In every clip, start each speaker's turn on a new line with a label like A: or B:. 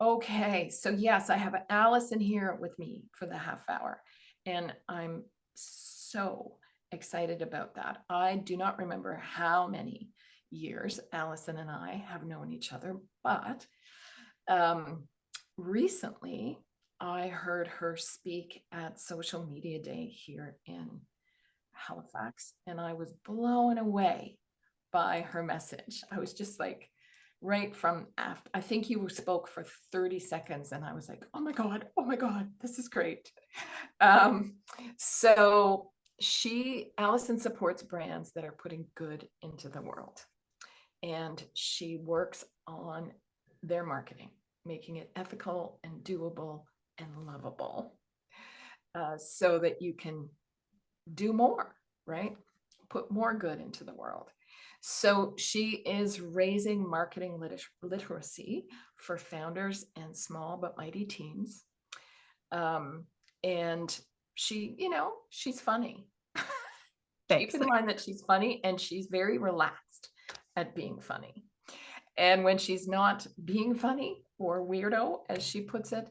A: Okay, so yes, I have Allison here with me for the half hour, and I'm so excited about that. I do not remember how many years Allison and I have known each other, but um, recently I heard her speak at Social Media Day here in Halifax, and I was blown away by her message. I was just like, right from after, I think you spoke for 30 seconds, and I was like, oh my God, this is great. Um, so Allison supports brands that are putting good into the world. And she works on their marketing, making it ethical and doable and lovable, so that you can do more, right? Put more good into the world. So she is raising marketing literacy for founders and small but mighty teams. Um, and she's funny. Keep
B: Thanks.
A: in mind that she's funny, and she's very relaxed at being funny. And when she's not being funny or weirdo, as she puts it,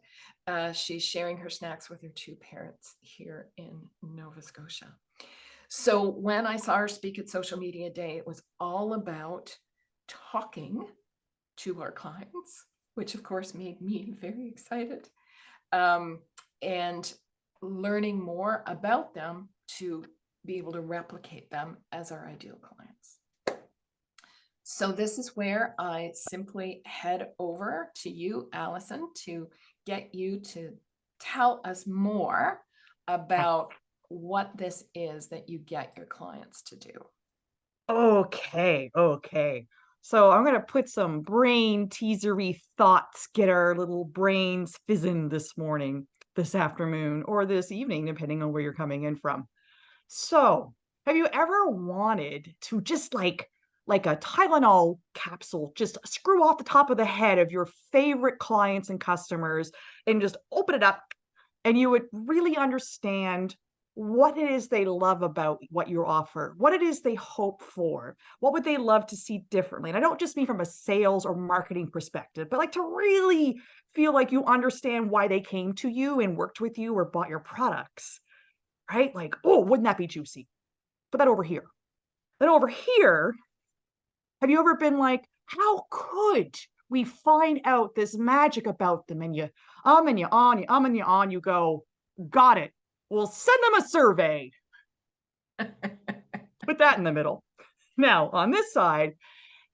A: she's sharing her snacks with her two parents here in Nova Scotia. So when I saw her speak at Social Media Day, it was all about talking to our clients, which of course made me very excited, um, and learning more about them to be able to replicate them as our ideal clients. So this is where I simply head over to you, Allison, to get you to tell us more about what this is that you get your clients to do.
B: Okay. So I'm gonna put some brain teasery thoughts, get our little brains fizzing this morning, this afternoon, or this evening, depending on where you're coming in from. So, have you ever wanted to just like a Tylenol capsule, just screw off the top of the head of your favorite clients and customers and just open it up and you would really understand what it is they love about what you offer, what it is they hope for, what would they love to see differently? And I don't just mean from a sales or marketing perspective, but like to really feel like you understand why they came to you and worked with you or bought your products, right? Like, oh, wouldn't that be juicy? Put that over here. Then over here, have you ever been like, how could we find out this magic about them? And you on, you go, got it. We'll send them a survey. Put that in the middle. Now, on this side,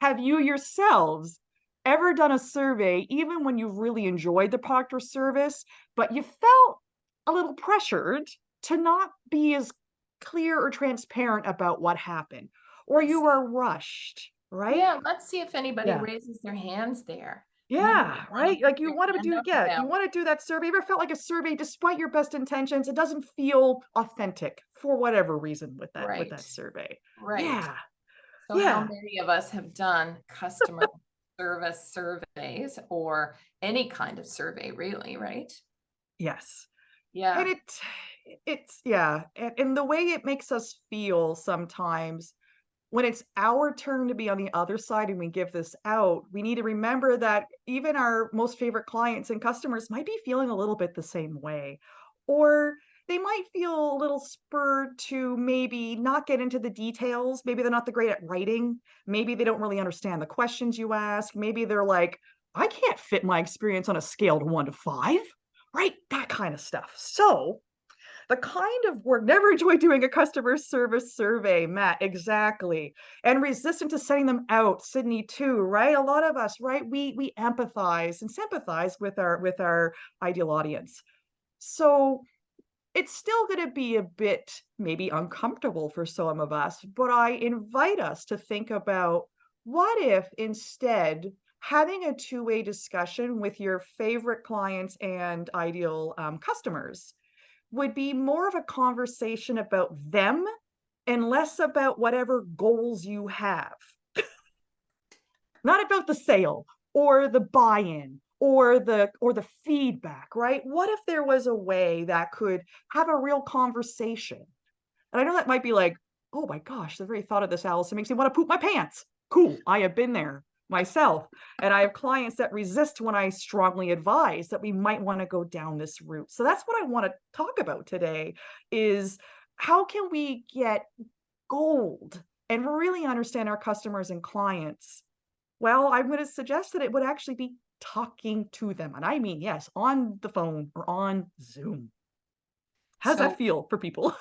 B: have you yourselves ever done a survey, even when you've really enjoyed the product or service, but you felt a little pressured to not be as clear or transparent about what happened, or you were rushed, right?
A: Yeah, let's see if anybody
B: Yeah.
A: raises their hands there. Anybody
B: Yeah,
A: want to
B: right?
A: put
B: Like you
A: their
B: want to
A: hand
B: do,
A: up
B: yeah, you
A: about?
B: want to do that survey. Ever felt like a survey, despite your best intentions, it doesn't feel authentic for whatever reason with
A: Right,
B: that survey.
A: right.
B: Yeah,
A: So how
B: yeah,
A: many of us have done customer service surveys or any kind of survey, really, right?
B: yes. And
A: Yeah,
B: it's yeah, and the way it makes us feel sometimes when it's our turn to be on the other side and we give this out, we need to remember that even our most favorite clients and customers might be feeling a little bit the same way. Or they might feel a little spurred to maybe not get into the details. Maybe they're not the great at writing. Maybe they don't really understand the questions you ask. Maybe they're like, I can't fit my experience on a scale to 1 to 5, right? That kind of stuff. So, the kind of work never enjoyed doing a customer service survey, Matt, exactly. And resistant to sending them out, Sydney too, right? A lot of us, right? We empathize and sympathize with our ideal audience. So it's still going to be a bit maybe uncomfortable for some of us, but I invite us to think about what if instead having a two-way discussion with your favorite clients and ideal customers would be more of a conversation about them and less about whatever goals you have. Not about the sale or the buy-in or the feedback, right? What if there was a way that could have a real conversation? And I know that might be like, oh my gosh, the very thought of this, Allison, makes me want to poop my pants. Cool, I have been there. myself. And I have clients that resist when I strongly advise that we might want to go down this route. So that's what I want to talk about today is how can we get gold and really understand our customers and clients? Well, I'm going to suggest that it would actually be talking to them. And I mean, yes, on the phone or on Zoom. How's that
A: So
B: feel for people?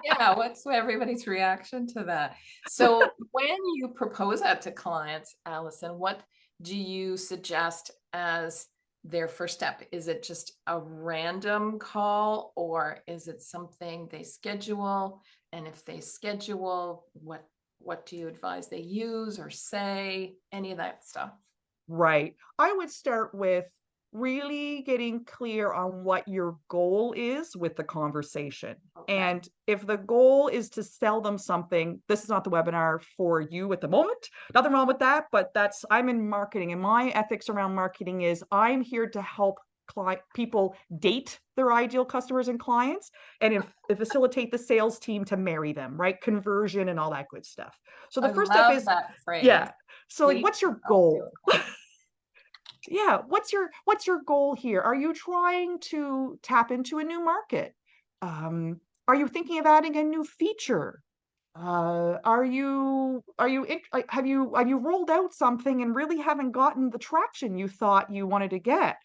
A: yeah, what's everybody's reaction to that? So when you propose that to clients, Allison, what do you suggest as their first step? Is it just a random call or is it something they schedule? And if they schedule, what do you advise they use or say? Any of that stuff?
B: Right. I would start with really getting clear on what your goal is with the conversation.
A: Okay.
B: And if the goal is to sell them something, this is not the webinar for you at the moment. Nothing wrong with that, but I'm in marketing and my ethics around marketing is I'm here to help people date their ideal customers and clients and facilitate the sales team to marry them, right? Conversion and all that good stuff. So the
A: I
B: first step
A: love
B: is,
A: that phrase.
B: yeah. So like,
A: Date
B: what's
A: the
B: your goal?
A: ideal client.
B: Yeah, what's your goal here? Are you trying to tap into a new market? Are you thinking of adding a new feature? Have you rolled out something and really haven't gotten the traction you thought you wanted to get?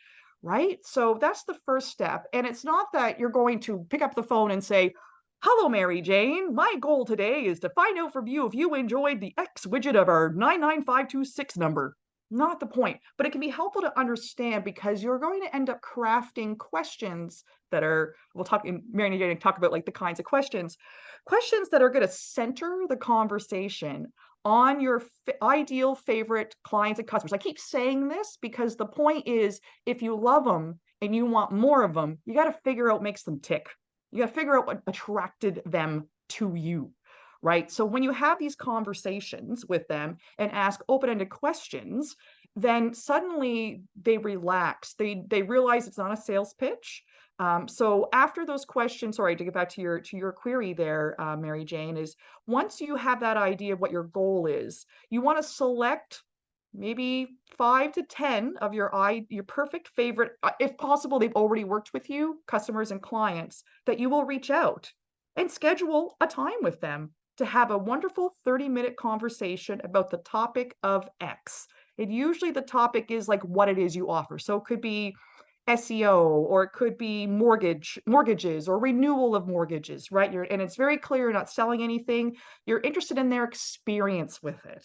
B: Right? So that's the first step. And it's not that you're going to pick up the phone and say, "Hello, Mary Jane. My goal today is to find out from you if you enjoyed the X widget of our 99526 number." Not the point, but it can be helpful to understand because you're going to end up crafting questions that are, we'll talk in Mary and Jane talk about like the kinds of questions that are going to center the conversation on your ideal favorite clients and customers. I keep saying this because the point is if you love them and you want more of them, you got to figure out what makes them tick. You got to figure out what attracted them to you, right? So when you have these conversations with them and ask open-ended questions, then suddenly they relax. They realize it's not a sales pitch. So after those questions, sorry, to get back to your query there, Mary Jane, is once you have that idea of what your goal is, you want to select maybe 5 to 10 of your perfect favorite, if possible, they've already worked with you, customers and clients, that you will reach out and schedule a time with them to have a wonderful 30-minute conversation about the topic of X. And usually the topic is like what it is you offer. So it could be SEO, or it could be mortgages or renewal of mortgages, right? And it's very clear you're not selling anything. You're interested in their experience with it.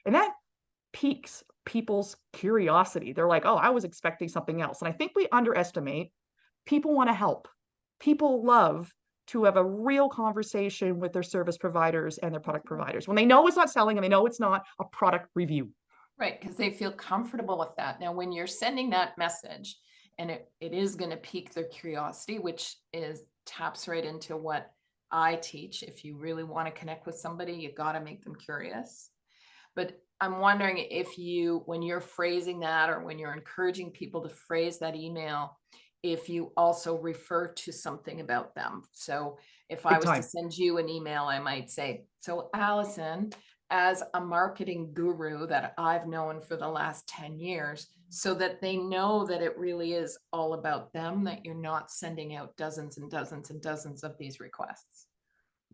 B: And that piques people's curiosity. They're like, "Oh, I was expecting something else." And I think we underestimate people want to help. People love to have a real conversation with their service providers and their product providers when they know it's not selling and they know it's not a product review.
A: Right, because they feel comfortable with that. Now, when you're sending that message, and it is going to pique their curiosity, which is taps right into what I teach. If you really want to connect with somebody, you got to make them curious. But I'm wondering if you, when you're phrasing that or when you're encouraging people to phrase that email, if you also refer to something about them. So if I
B: Big
A: was to
B: time.
A: send you an email, I might say, "So Allison, as a marketing guru that I've known for the last 10 years," so that they know that it really is all about them, that you're not sending out dozens and dozens and dozens of these requests.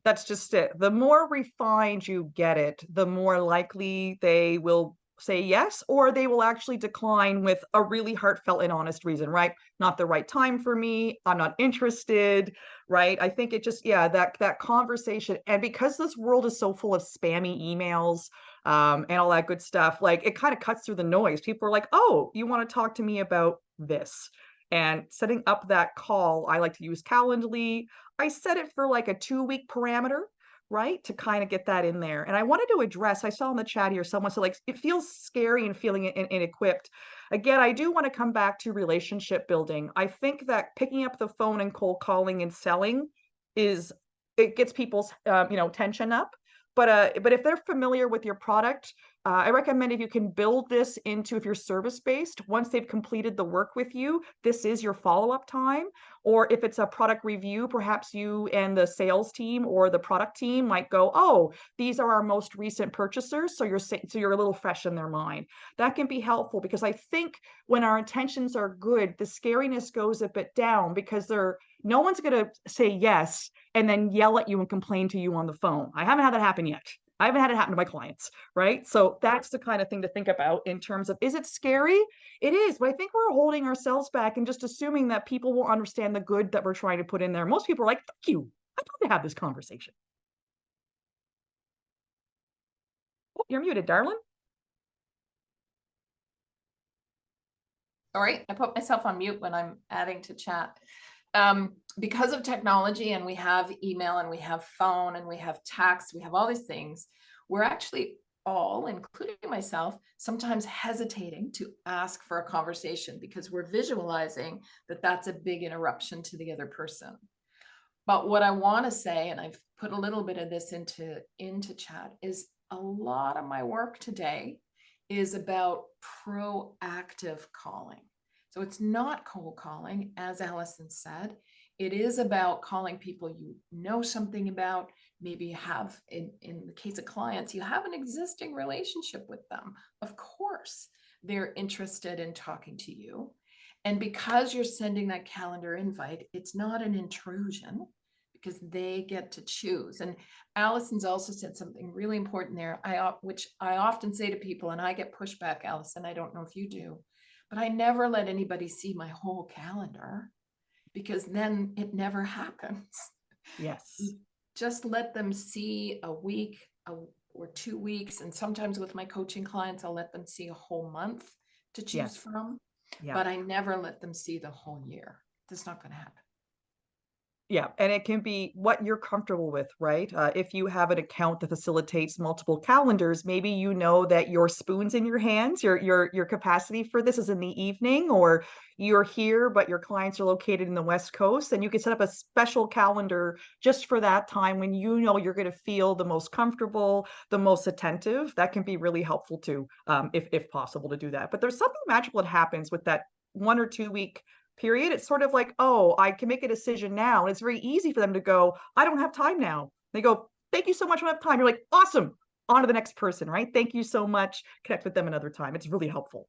B: That's just it. The more refined you get it, the more likely they will say yes, or they will actually decline with a really heartfelt and honest reason, right? Not the right time for me. I'm not interested, right? I think it just, yeah, that conversation. And because this world is so full of spammy emails, and all that good stuff, like it kind of cuts through the noise. People are like, "Oh, you want to talk to me about this?" And setting up that call, I like to use Calendly. I set it for like a 2-week parameter, right? To kind of get that in there. And I wanted to address, I saw in the chat here, someone said like, it feels scary and feeling inequipped. Again, I do want to come back to relationship building. I think that picking up the phone and cold calling and selling is, it gets people's, tension up. But if they're familiar with your product, I recommend if you can build this into, if you're service based, once they've completed the work with you, this is your follow up time. Or if it's a product review, perhaps you and the sales team or the product team might go, "Oh, these are our most recent purchasers," so you're a little fresh in their mind. That can be helpful because I think when our intentions are good, the scariness goes a bit down because no one's going to say yes and then yell at you and complain to you on the phone. I haven't had that happen yet. I haven't had it happen to my clients, right? So that's the kind of thing to think about in terms of, is it scary? It is, but I think we're holding ourselves back and just assuming that people will understand the good that we're trying to put in there. Most people are like, "Thank you. I'd love to have this conversation." Oh, you're muted, darling.
A: Sorry, I put myself on mute when I'm adding to chat. Because of technology, and we have email and we have phone and we have text, we have all these things, we're actually all, including myself, sometimes hesitating to ask for a conversation because we're visualizing that that's a big interruption to the other person. But what I want to say, and I've put a little bit of this into chat, is a lot of my work today is about proactive calling. So it's not cold calling, as Alison said. It is about calling people you know something about. Maybe you have, in the case of clients, you have an existing relationship with them. Of course, they're interested in talking to you. And because you're sending that calendar invite, it's not an intrusion because they get to choose. And Alison's also said something really important there, which I often say to people, and I get pushback, Alison, I don't know if you do, but I never let anybody see my whole calendar because then it never happens.
B: Yes.
A: Just let them see a week or 2 weeks. And sometimes with my coaching clients, I'll let them see a whole month to choose
B: Yes.
A: from,
B: Yeah.
A: but I never let them see the whole year. That's not going to happen.
B: Yeah, and it can be what you're comfortable with, right? If you have an account that facilitates multiple calendars, maybe you know that your spoon's in your hands, your capacity for this is in the evening, or you're here, but your clients are located in the West Coast, and you can set up a special calendar just for that time when you know you're going to feel the most comfortable, the most attentive. That can be really helpful too, if possible to do that. But there's something magical that happens with that 1 or 2 week period. It's sort of like, "Oh, I can make a decision now." And it's very easy for them to go, "I don't have time now." They go, "Thank you so much. I don't have time." You're like, "Awesome. On to the next person," right? "Thank you so much." Connect with them another time. It's really helpful.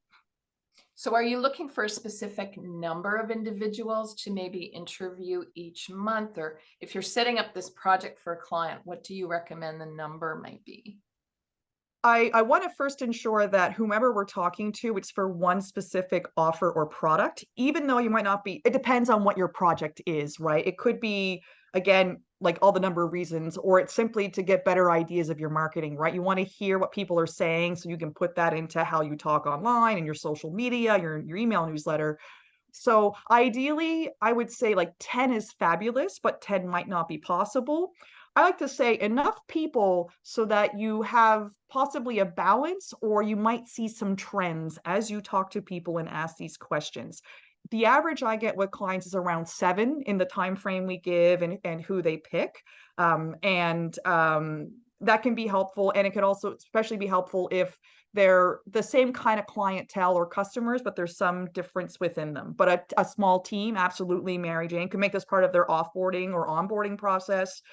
A: So are you looking for a specific number of individuals to maybe interview each month? Or if you're setting up this project for a client, what do you recommend the number might be?
B: I want to first ensure that whomever we're talking to, it's for one specific offer or product, even though you might not be, it depends on what your project is, right? It could be, again, like all the number of reasons, or it's simply to get better ideas of your marketing, right? You want to hear what people are saying so you can put that into how you talk online and your social media, your email newsletter. So ideally, I would say like 10 is fabulous, but 10 might not be possible. I like to say enough people so that you have possibly a balance, or you might see some trends as you talk to people and ask these questions. The average I get with clients is around 7 in the time frame we give and who they pick. That can be helpful. And it could also especially be helpful if they're the same kind of clientele or customers, but there's some difference within them. But a small team, absolutely, Mary Jane, can make this part of their offboarding or onboarding process.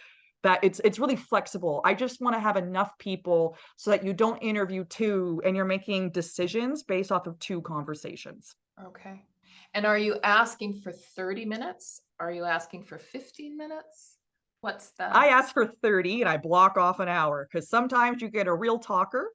B: That it's really flexible. I just want to have enough people so that you don't interview two and you're making decisions based off of two conversations.
A: Okay. And are you asking for 30 minutes? Are you asking for 15 minutes? What's the,
B: I ask for 30 and I block off an hour because sometimes you get a real talker.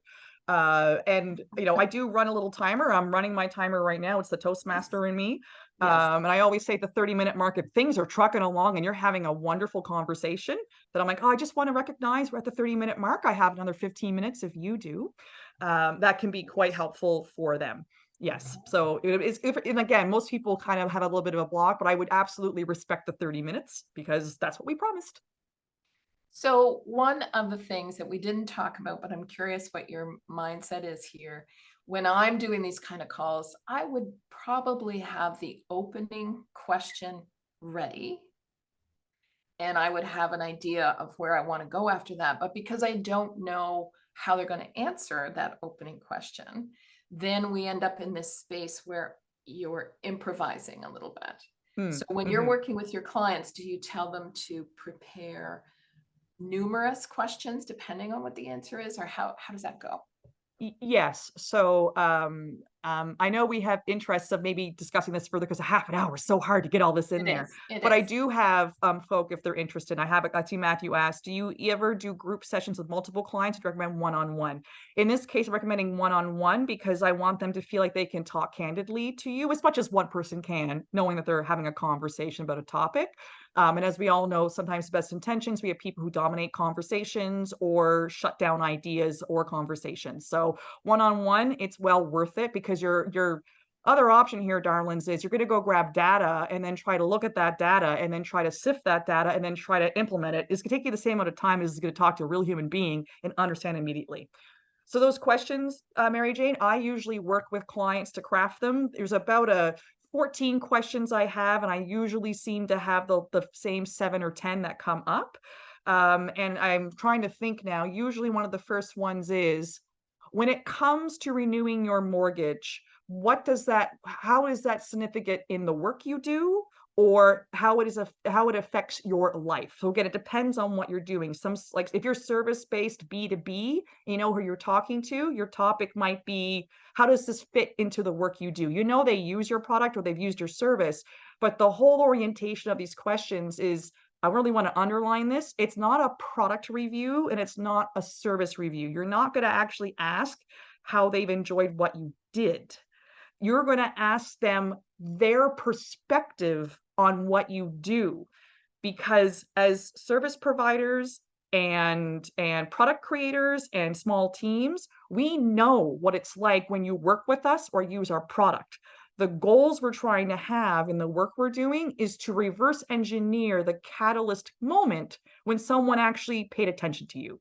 B: I do run a little timer. I'm running my timer right now. It's the Toastmaster in me.
A: yes.
B: And I always say at the 30-minute mark, if things are trucking along and you're having a wonderful conversation, that I'm like, "Oh, I just want to recognize we're at the 30-minute mark. I have another 15 minutes if you do." That can be quite helpful for them. Yes. So it is, and again, most people kind of have a little bit of a block, but I would absolutely respect the 30 minutes because that's what we promised.
A: So one of the things that we didn't talk about, but I'm curious what your mindset is here. When I'm doing these kind of calls, I would probably have the opening question ready and I would have an idea of where I want to go after that. But because I don't know how they're going to answer that opening question, then we end up in this space where you're improvising a little bit.
B: Mm,
A: So when you're
B: mhm.
A: working with your clients, do you tell them to prepare numerous questions depending on what the answer is, or how does that go?
B: Yes. So, I know we have interests of maybe discussing this further because a half an hour is so hard to get all this in
A: It
B: there.
A: is. It
B: But I
A: is.
B: do have folk if they're interested. I see Matthew asked, do you ever do group sessions with multiple clients? Or do you recommend one-on-one? In this case, I'm recommending one-on-one because I want them to feel like they can talk candidly to you as much as one person can, knowing that they're having a conversation about a topic. And as we all know, sometimes best intentions, we have people who dominate conversations or shut down ideas or conversations. So one-on-one, it's well worth it because your other option here, darlings, is you're going to go grab data and then try to look at that data and then try to sift that data and then try to implement it. It's going to take you the same amount of time as it's going to talk to a real human being and understand immediately. So those questions, Mary Jane, I usually work with clients to craft them. There's about a 14 questions I have, and I usually seem to have the same 7 or 10 that come up. And I'm trying to think now. Usually, one of the first ones is when it comes to renewing your mortgage, how is that significant in the work you do? Or how it affects your life. So again, it depends on what you're doing. Like if you're service-based B2B, you know who you're talking to, your topic might be, how does this fit into the work you do? You know, they use your product or they've used your service, but the whole orientation of these questions is, I really want to underline this. It's not a product review and it's not a service review. You're not going to actually ask how they've enjoyed what you did. You're going to ask them their perspective on what you do, because as service providers and product creators and small teams, we know what it's like when you work with us or use our product. The goals we're trying to have in the work we're doing is to reverse engineer the catalyst moment when someone actually paid attention to you.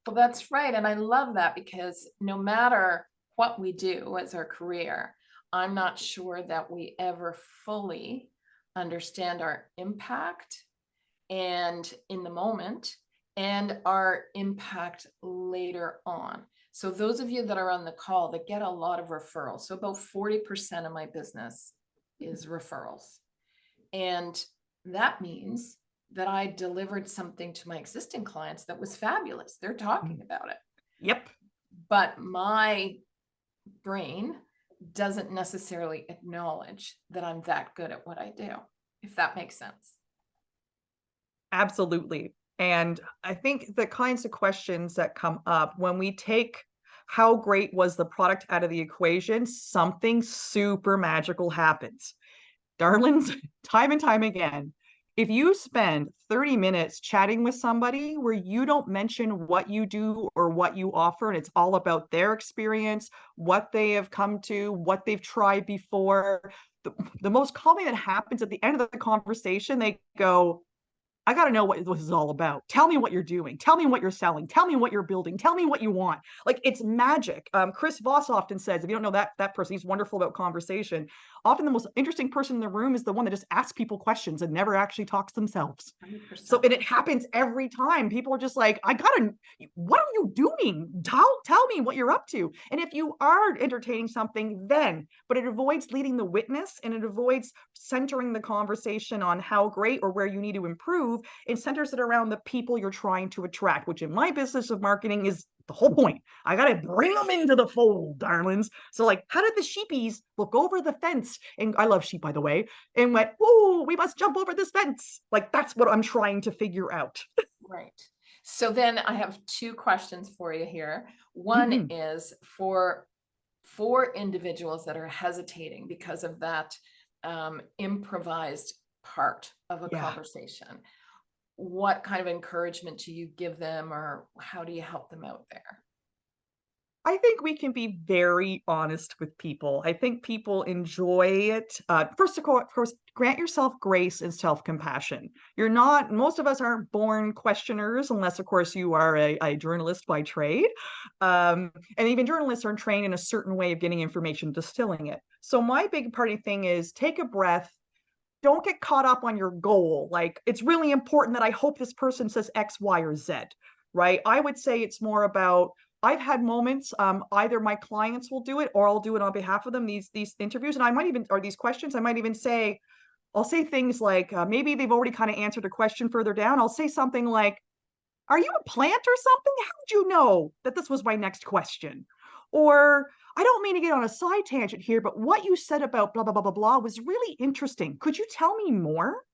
A: Well, that's right. And I love that because no matter what we do as our career, I'm not sure that we ever fully understand our impact and in the moment and our impact later on. So those of you that are on the call that get a lot of referrals, so about 40% of my business is referrals. And that means that I delivered something to my existing clients that was fabulous. They're talking about it.
B: Yep.
A: But my brain doesn't necessarily acknowledge that I'm that good at what I do, if that makes sense.
B: Absolutely. And I think the kinds of questions that come up when we take how great was the product out of the equation, something super magical happens. Darlings, time and time again, if you spend 30 minutes chatting with somebody where you don't mention what you do or what you offer, and it's all about their experience, what they have come to, what they've tried before, the most common thing that happens at the end of the conversation, they go, I got to know what this is all about. Tell me what you're doing. Tell me what you're selling. Tell me what you're building. Tell me what you want. Like it's magic. Chris Voss often says, if you don't know that person, he's wonderful about conversation. Often the most interesting person in the room is the one that just asks people questions and never actually talks themselves. So,
A: 100%.
B: and it happens every time. People are just like, what are you doing? Tell me what you're up to. And if you are entertaining something, then, but it avoids leading the witness and it avoids centering the conversation on how great or where you need to improve. It centers it around the people you're trying to attract, which in my business of marketing is the whole point. I got to bring them into the fold, darlings. So, like, how did the sheepies look over the fence? And I love sheep, by the way, and went, "Oh, we must jump over this fence." Like, that's what I'm trying to figure out.
A: Right. So then I have two questions for you here. One
B: Mhm.
A: is for individuals that are hesitating because of that improvised part of a
B: Yeah.
A: conversation. What kind of encouragement do you give them, or how do you help them out there?
B: I think we can be very honest with people. I think people enjoy it. First of course, grant yourself grace and self-compassion. Most of us aren't born questioners, unless, of course, you are a journalist by trade. And even journalists are trained in a certain way of getting information, distilling it. So my big party thing is take a breath. Don't get caught up on your goal. Like, it's really important that I hope this person says X, Y, or Z. right? I would say it's more about I've had moments, either my clients will do it or I'll do it on behalf of them, these interviews, and I might even or these questions, I might even say I'll say things like, maybe they've already kinda answered a question further down. I'll say something like, "Are you a plant or something? How did you know that this was my next question?" Or, "I don't mean to get on a side tangent here, but what you said about blah, blah, blah, blah, blah was really interesting. Could you tell me more?"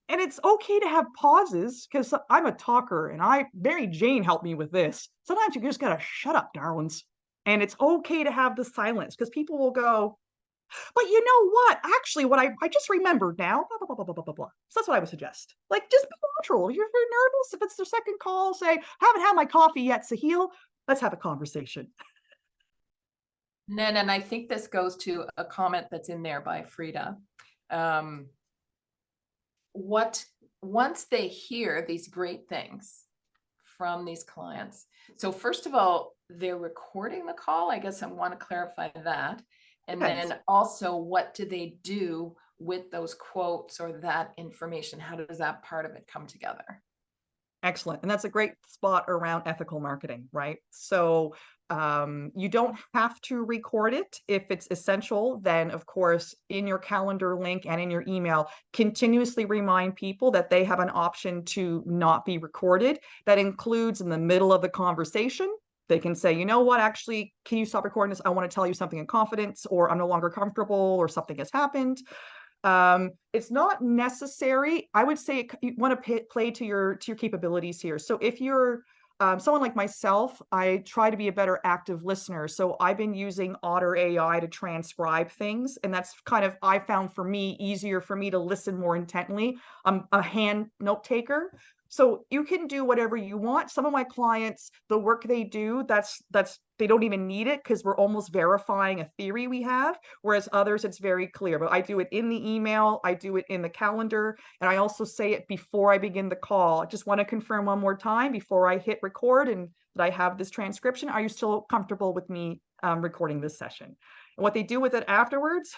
B: And it's okay to have pauses because I'm a talker and Mary Jane helped me with this. Sometimes you just gotta shut up, darlings. And it's okay to have the silence because people will go, "But you know what? Actually, what I just remembered now, blah, blah, blah, blah, blah, blah, blah, blah." So that's what I would suggest. Like, just be natural. If you're nervous, if it's the second call, say, "Haven't had my coffee yet, Sahil. Let's have a conversation."
A: And I think this goes to a comment that's in there by Frida. Um, what once they hear these great things from these clients. So first of all, they're recording the call. I guess I want to clarify that. And
B: Depends.
A: then also, what do they do with those quotes or that information? How does that part of it come together?
B: Excellent. And that's a great spot around ethical marketing, right? So you don't have to record it. If it's essential, then of course, in your calendar link and in your email, continuously remind people that they have an option to not be recorded. That includes in the middle of the conversation. They can say, you know what, actually, can you stop recording this? I want to tell you something in confidence, or I'm no longer comfortable, or something has happened. It's not necessary. I would say you want to play to your capabilities here. So if you're someone like myself, I try to be a better active listener. So I've been using Otter AI to transcribe things, and that's kind of I found for me easier for me to listen more intently. I'm a hand note taker. So you can do whatever you want. Some of my clients, the work they do, that's they don't even need it because we're almost verifying a theory we have. Whereas others, it's very clear. But I do it in the email, I do it in the calendar, and I also say it before I begin the call. I just want to confirm one more time before I hit record and that I have this transcription. Are you still comfortable with me recording this session? And what they do with it afterwards,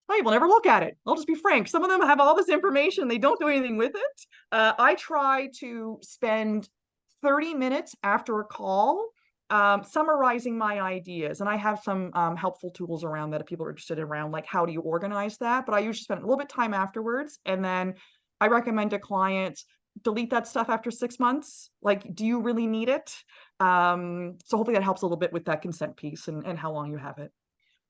B: I will never look at it. I'll just be frank. Some of them have all this information, they don't do anything with it. I try to spend 30 minutes after a call summarizing my ideas. And I have some helpful tools around that if people are interested around like how do you organize that. But I usually spend a little bit of time afterwards. And then I recommend to clients delete that stuff after 6 months. Like, do you really need it? So hopefully that helps a little bit with that consent piece and how long you have it.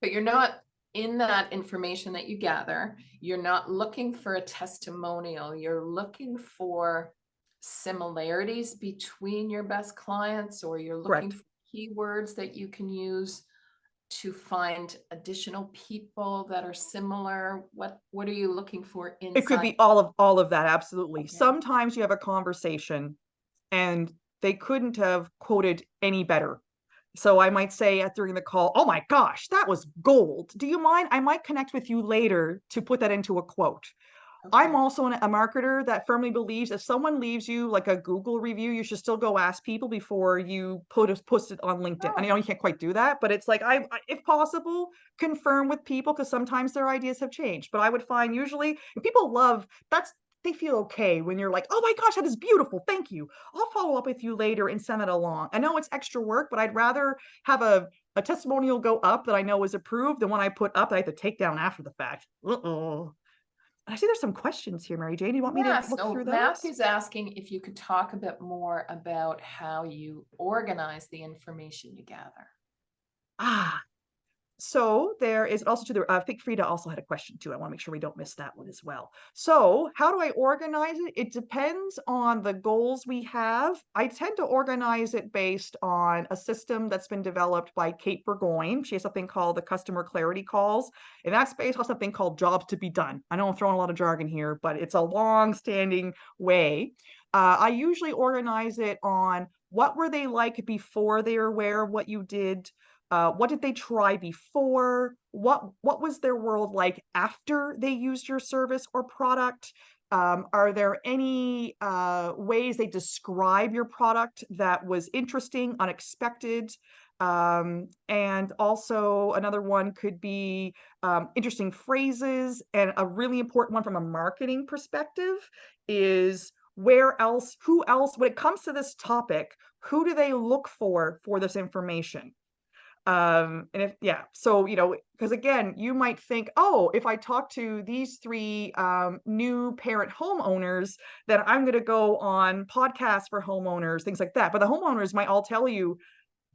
A: But you're not in that information that you gather, you're not looking for a testimonial, you're looking for similarities between your best clients, or you're looking
B: Correct.
A: for keywords that you can use to find additional people that are similar. What are you looking for
B: It could
A: inside?
B: be all of that, absolutely.
A: Okay.
B: Sometimes you have a conversation and they couldn't have quoted any better. So I might say during the call, "Oh my gosh, that was gold. Do you mind? I might connect with you later to put that into a quote." I'm
A: Okay.
B: also a marketer that firmly believes if someone leaves you like a Google review, you should still go ask people before you post it on LinkedIn. I
A: Oh,
B: know you can't quite do that, but it's like if possible, confirm with people because sometimes their ideas have changed. But I would find usually and people love that's they feel okay when you're like, "Oh my gosh, that is beautiful. Thank you. I'll follow up with you later and send it along." I know it's extra work, but I'd rather have a testimonial go up that I know is approved than one I put up that I have to take down after the fact. Uh-oh. I see there's some questions here, Mary Jane. Do you want me to
A: yeah.
B: look
A: So
B: through those?
A: Matthew's asking if you could talk a bit more about how you organize the information you gather.
B: Ah, so there is also to the I think Frida also had a question too. I want to make sure we don't miss that one as well. So how do I organize it? It depends on the goals we have. I tend to organize it based on a system that's been developed by Kate Burgoyne. She has something called the customer clarity calls, and that's based on something called jobs to be done. I know I'm throwing a lot of jargon here, but it's a long-standing way. I usually organize it on what were they like before they were aware of what you did, what did they try before? What was their world like after they used your service or product? Are there any ways they describe your product that was interesting, unexpected? And also another one could be interesting phrases. And a really important one from a marketing perspective is who else, when it comes to this topic, who do they look for this information? And if, yeah, so, because again, you might think, oh, if I talk to these three new parent homeowners, then I'm going to go on podcasts for homeowners, things like that. But the homeowners might all tell you,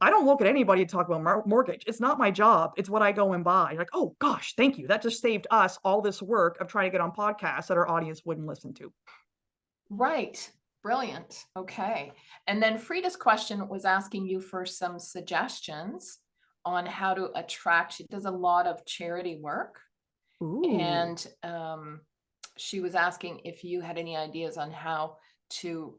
B: I don't look at anybody to talk about mortgage. It's not my job. It's what I go and buy. You're like, oh gosh, thank you. That just saved us all this work of trying to get on podcasts that our audience wouldn't listen to.
A: Right. Brilliant. Okay. And then Frida's question was asking you for some suggestions on how to attract. She does a lot of charity work.
B: Ooh.
A: And she was asking if you had any ideas on how to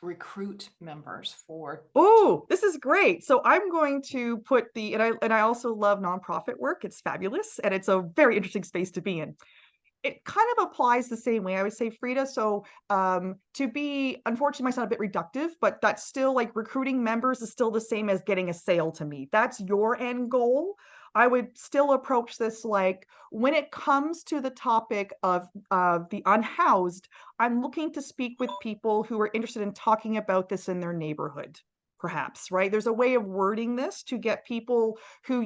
A: recruit members for.
B: Oh, this is great. So I'm going to put and I also love nonprofit work. It's fabulous and it's a very interesting space to be in. It kind of applies the same way, I would say, Frida. So, unfortunately, might sound a bit reductive, but that's still like recruiting members is still the same as getting a sale to me. That's your end goal. I would still approach this like when it comes to the topic of the unhoused, I'm looking to speak with people who are interested in talking about this in their neighborhood. Perhaps, right? There's a way of wording this to get people who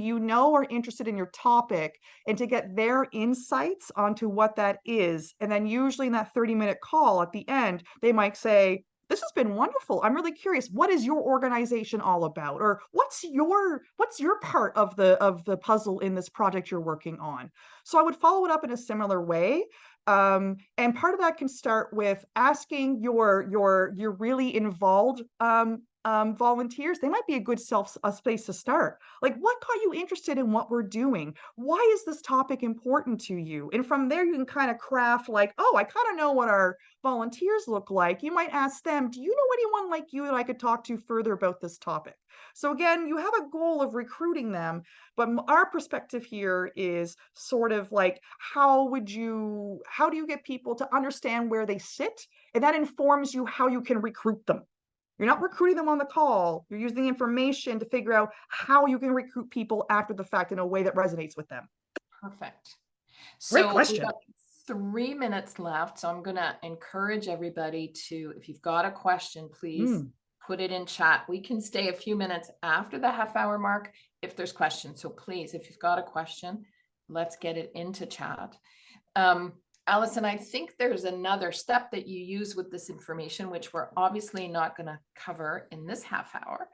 B: are interested in your topic and to get their insights onto what that is. And then usually in that 30-minute call at the end, they might say, this has been wonderful. I'm really curious. What is your organization all about? Or what's your part of the puzzle in this project you're working on? So I would follow it up in a similar way. And part of that can start with asking your really involved volunteers. They might be a good space to start. Like, what got you interested in what we're doing? Why is this topic important to you? And from there, you can kind of craft like, oh, I kind of know what our volunteers look like. You might ask them, do you know anyone like you that I could talk to further about this topic? So again, you have a goal of recruiting them, but our perspective here is sort of like, how do you get people to understand where they sit? And that informs you how you can recruit them. You're not recruiting them on the call. You're using the information to figure out how you can recruit people after the fact in a way that resonates with them.
A: Perfect.
B: Great
A: So we've got
B: question.
A: 3 minutes left. So I'm going to encourage everybody to, if you've got a question, please
B: Mm.
A: put it in chat. We can stay a few minutes after the half-hour mark if there's questions. So please, if you've got a question, let's get it into chat. Alison, I think there's another step that you use with this information, which we're obviously not going to cover in this half hour.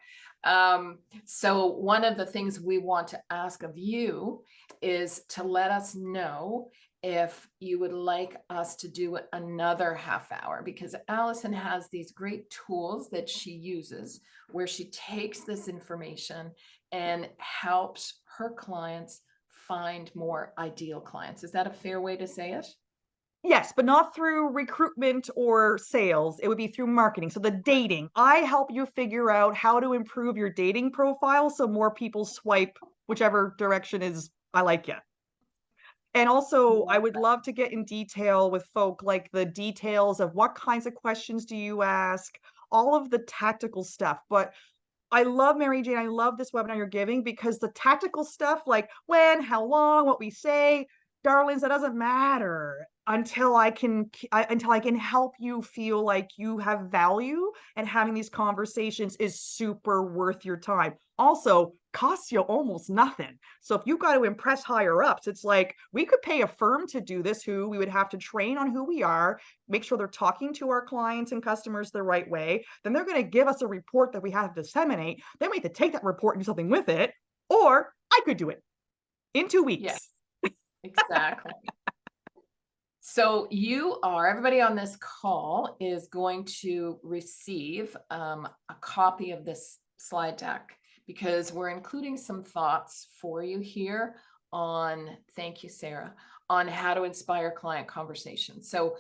A: So one of the things we want to ask of you is to let us know if you would like us to do another half hour, because Alison has these great tools that she uses where she takes this information and helps her clients find more ideal clients. Is that a fair way to say it?
B: Yes, but not through recruitment or sales. It would be through marketing. So the dating, I help you figure out how to improve your dating profile so more people swipe whichever direction is I like you. And also, I
A: Love
B: would
A: that.
B: love to get in detail with folk, like the details of what kinds of questions do you ask, all of the tactical stuff. But I love Mary Jane. I love this webinar you're giving because the tactical stuff, like when, how long, what we say, darlings, that doesn't matter until I can help you feel like you have value and having these conversations is super worth your time. Also, costs you almost nothing. So if you got to impress higher ups, it's like we could pay a firm to do this who we would have to train on who we are, make sure they're talking to our clients and customers the right way. Then they're going to give us a report that we have to disseminate. Then we have to take that report and do something with it. Or I could do it in 2 weeks.
A: Yes, exactly. So everybody on this call is going to receive a copy of this slide deck because we're including some thoughts for you here thank you, Sarah, on how to inspire client conversations. So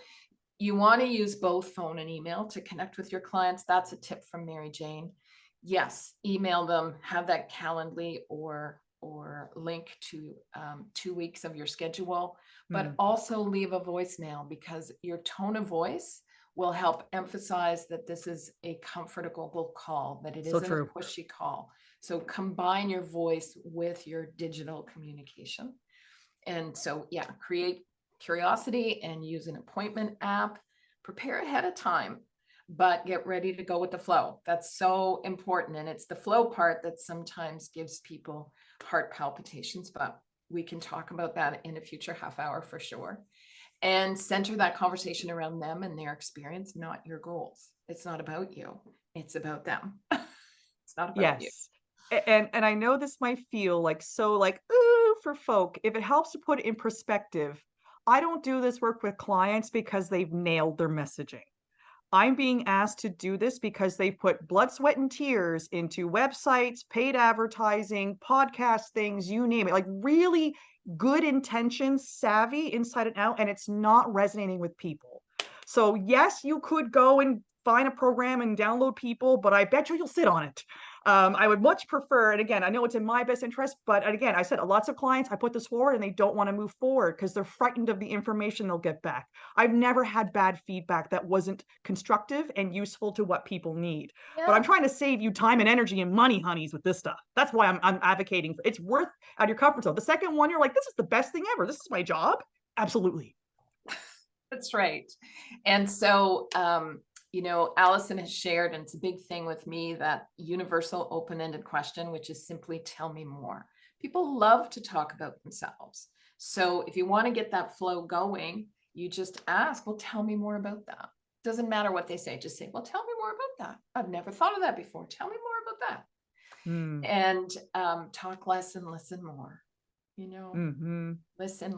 A: you want to use both phone and email to connect with your clients. That's a tip from Mary Jane. Yes, email them, have that Calendly or link to 2 weeks of your schedule, but
B: Mm,
A: also leave a voicemail because your tone of voice will help emphasize that this is a comfortable call, that it
B: so
A: isn't a
B: true.
A: pushy call. So combine your voice with your digital communication. And so, yeah, create curiosity and use an appointment app. prepare ahead of time, but get ready to go with the flow. That's so important. And it's the flow part that sometimes gives people heart palpitations, but we can talk about that in a future half hour for sure. And center that conversation around them and their experience, not your goals. It's not about you. It's about them. It's not about you.
B: Yes. And I know this might feel like so like, ooh, for folk. If it helps to put it in perspective, I don't do this work with clients because they've nailed their messaging. I'm being asked to do this because they put blood, sweat, and tears into websites, paid advertising, podcast things, you name it, like really good intentions, savvy inside and out, and it's not resonating with people. So, yes, you could go and find a program and download people, but I bet you'll sit on it. I would much prefer, and again, I know it's in my best interest, but again, I said lots of clients, I put this forward and they don't want to move forward because they're frightened of the information they'll get back. I've never had bad feedback that wasn't constructive and useful to what people need. But I'm
A: Yeah.
B: trying to save you time and energy and money, honeys, with this stuff. That's why I'm advocating for it's worth out of your comfort zone. The second one, you're like, this is the best thing ever. This is my job. Absolutely.
A: That's right. And so, Allison has shared, and it's a big thing with me, that universal open-ended question, which is simply tell me more. People love to talk about themselves. So if you want to get that flow going, you just ask, well, tell me more about that. Doesn't matter what they say, just say, well, tell me more about that. I've never thought of that before. Tell me more about that.
B: Mm.
A: And talk less and listen more.
B: Mm-hmm.
A: Listen.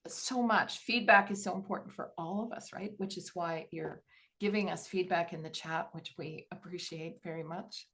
A: So much feedback is so important for all of us, right? Which is why you're giving us feedback in the chat, which we appreciate very much.